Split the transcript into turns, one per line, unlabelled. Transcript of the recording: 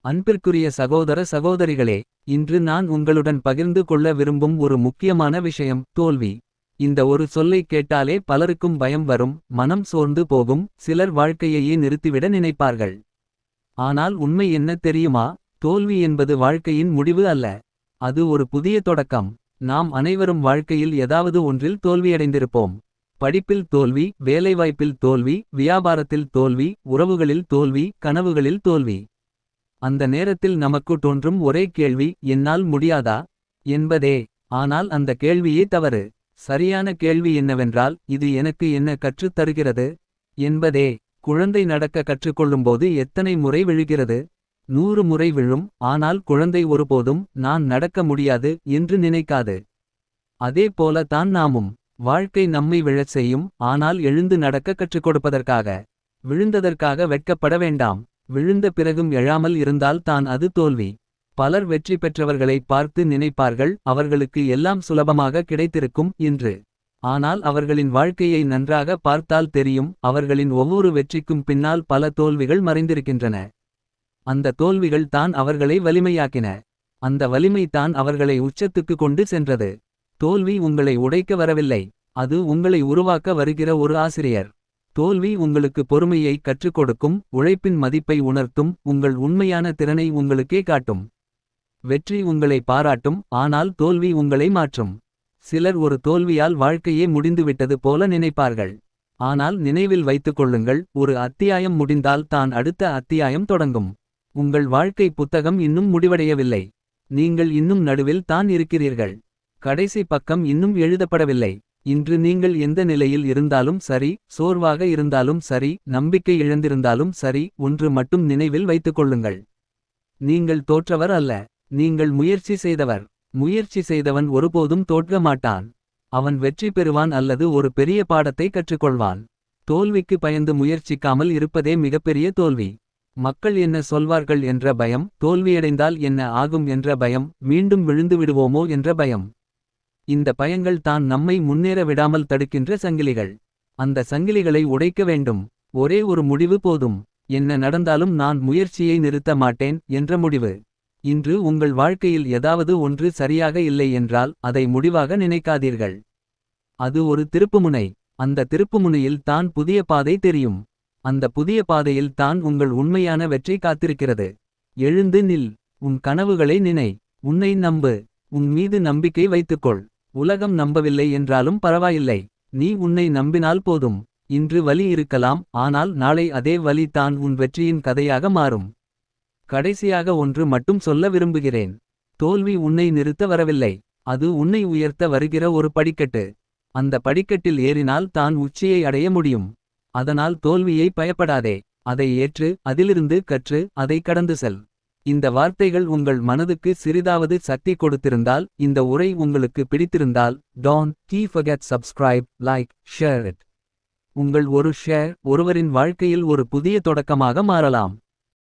அன்பிற்குரிய சகோதர சகோதரிகளே, இன்று நான் உங்களுடன் பகிர்ந்து கொள்ள விரும்பும் ஒரு முக்கியமான விஷயம் தோல்வி. இந்த ஒரு சொல்லை கேட்டாலே பலருக்கும் பயம் வரும், மனம் சோர்ந்து போகும், சிலர் வாழ்க்கையையே நிறுத்திவிட நினைப்பார்கள். ஆனால் உண்மை என்ன தெரியுமா? தோல்வி என்பது வாழ்க்கையின் முடிவு அல்ல. அது ஒரு புதிய தொடக்கம். நாம் அனைவரும் வாழ்க்கையில் ஏதாவது ஒன்றில் தோல்வியடைந்திருப்போம். படிப்பில் தோல்வி, வேலைவாய்ப்பில் தோல்வி, வியாபாரத்தில் தோல்வி, உறவுகளில் தோல்வி, கனவுகளில் தோல்வி. அந்த நேரத்தில் நமக்கு தோன்றும் ஒரே கேள்வி, என்னால் முடியாதா என்பதே. ஆனால் அந்த கேள்வியே தவறு. சரியான கேள்வி என்னவென்றால், இது எனக்கு என்ன கற்றுத் தருகிறது என்பதே. குழந்தை நடக்க கற்றுக்கொள்ளும்போது எத்தனை முறை விழுகிறது? 100 முறை விழும். ஆனால் குழந்தை ஒருபோதும் நான் நடக்க முடியாது என்று நினைக்காது. அதே போல தான் நாமும். வாழ்க்கை நம்மை விழச் செய்யும், ஆனால் எழுந்து நடக்க கற்றுக் கொடுப்பதற்காக. விழுந்ததற்காக வெட்கப்பட வேண்டாம். விழுந்த பிறகும் எழாமல் இருந்தால் தான் அது தோல்வி. பலர் வெற்றி பெற்றவர்களை பார்த்து நினைப்பார்கள், அவர்களுக்கு எல்லாம் சுலபமாக கிடைத்திருக்கும் என்று. ஆனால் அவர்களின் வாழ்க்கையை நன்றாக பார்த்தால் தெரியும், அவர்களின் ஒவ்வொரு வெற்றிக்கும் பின்னால் பல தோல்விகள் மறைந்திருக்கின்றன. அந்த தோல்விகள் தான் அவர்களை வலிமையாக்கின. அந்த வலிமை தான் அவர்களை உச்சத்துக்கு கொண்டு சென்றது. தோல்வி உங்களை உடைக்க வரவில்லை. அது உங்களை உருவாக்க வருகிற ஒரு ஆசிரியர். தோல்வி உங்களுக்கு பொறுமையை கற்றுக் கொடுக்கும், உழைப்பின் மதிப்பை உணர்த்தும், உங்கள் உண்மையான திறனை உங்களுக்கே காட்டும். வெற்றி உங்களை பாராட்டும், ஆனால் தோல்வி உங்களை மாற்றும். சிலர் ஒரு தோல்வியால் வாழ்க்கையே முடிந்துவிட்டது போல நினைப்பார்கள். ஆனால் நினைவில் வைத்துக் கொள்ளுங்கள், ஒரு அத்தியாயம் முடிந்தால் தான் அடுத்த அத்தியாயம் தொடங்கும். உங்கள் வாழ்க்கை புத்தகம் இன்னும் முடிவடையவில்லை. நீங்கள் இன்னும் நடுவில் தான் இருக்கிறீர்கள். கடைசி பக்கம் இன்னும் எழுதப்படவில்லை. இன்று நீங்கள் எந்த நிலையில் இருந்தாலும் சரி, சோர்வாக இருந்தாலும் சரி, நம்பிக்கை இழந்திருந்தாலும் சரி, ஒன்று மட்டும் நினைவில் வைத்துக்கொள்ளுங்கள். நீங்கள் தோற்றவர் அல்ல. நீங்கள் முயற்சி செய்தவர். முயற்சி செய்தவன் ஒருபோதும் தோற்க மாட்டான். அவன் வெற்றி பெறுவான் அல்லது ஒரு பெரிய பாடத்தை கற்றுக்கொள்வான். தோல்விக்கு பயந்து முயற்சிக்காமல் இருப்பதே மிகப்பெரிய தோல்வி. மக்கள் என்ன சொல்வார்கள் என்ற பயம், தோல்வியடைந்தால் என்ன ஆகும் என்ற பயம், மீண்டும் விழுந்து விடுவோமோ என்ற பயம். இந்த பயங்கள் தான் நம்மை முன்னேற விடாமல் தடுக்கின்ற சங்கிலிகள். அந்த சங்கிலிகளை உடைக்க வேண்டும். ஒரே ஒரு முடிவு போதும். என்ன நடந்தாலும் நான் முயற்சியை நிறுத்த மாட்டேன் என்ற முடிவு. இன்று உங்கள் வாழ்க்கையில் ஏதாவது ஒன்று சரியாக இல்லை என்றால் அதை முடிவாக நினைக்காதீர்கள். அது ஒரு திருப்புமுனை. அந்த திருப்புமுனையில் தான் புதிய பாதை தெரியும். அந்த புதிய பாதையில் தான் உங்கள் உண்மையான வெற்றி காத்திருக்கிறது. எழுந்து நில். உன் கனவுகளை நினை. உன்னை நம்பு. உன் மீது நம்பிக்கை வைத்துக்கொள். உலகம் நம்பவில்லை என்றாலும் பரவாயில்லை. நீ உன்னை நம்பினால் போதும். இன்று வலி இருக்கலாம், ஆனால் நாளை அதே வலி தான் உன் வெற்றியின் கதையாக மாறும். கடைசியாக ஒன்று மட்டும் சொல்ல விரும்புகிறேன். தோல்வி உன்னை நிறுத்த வரவில்லை. அது உன்னை உயர்த்த வருகிற ஒரு படிக்கட்டு. அந்த படிக்கட்டில் ஏறினால் தான் உச்சியை அடைய முடியும். அதனால் தோல்வியை பயப்படாதே. அதை ஏற்று, அதிலிருந்து கற்று, அதை கடந்து செல். இந்த வார்த்தைகள் உங்கள் மனதுக்கு சிறிதாவது சக்தி கொடுத்திருந்தால், இந்த உரை உங்களுக்கு பிடித்திருந்தால், don't forget subscribe, like, share it. உங்கள் ஒரு ஷேர் ஒருவரின் வாழ்க்கையில் ஒரு புதிய தொடக்கமாக மாறலாம்.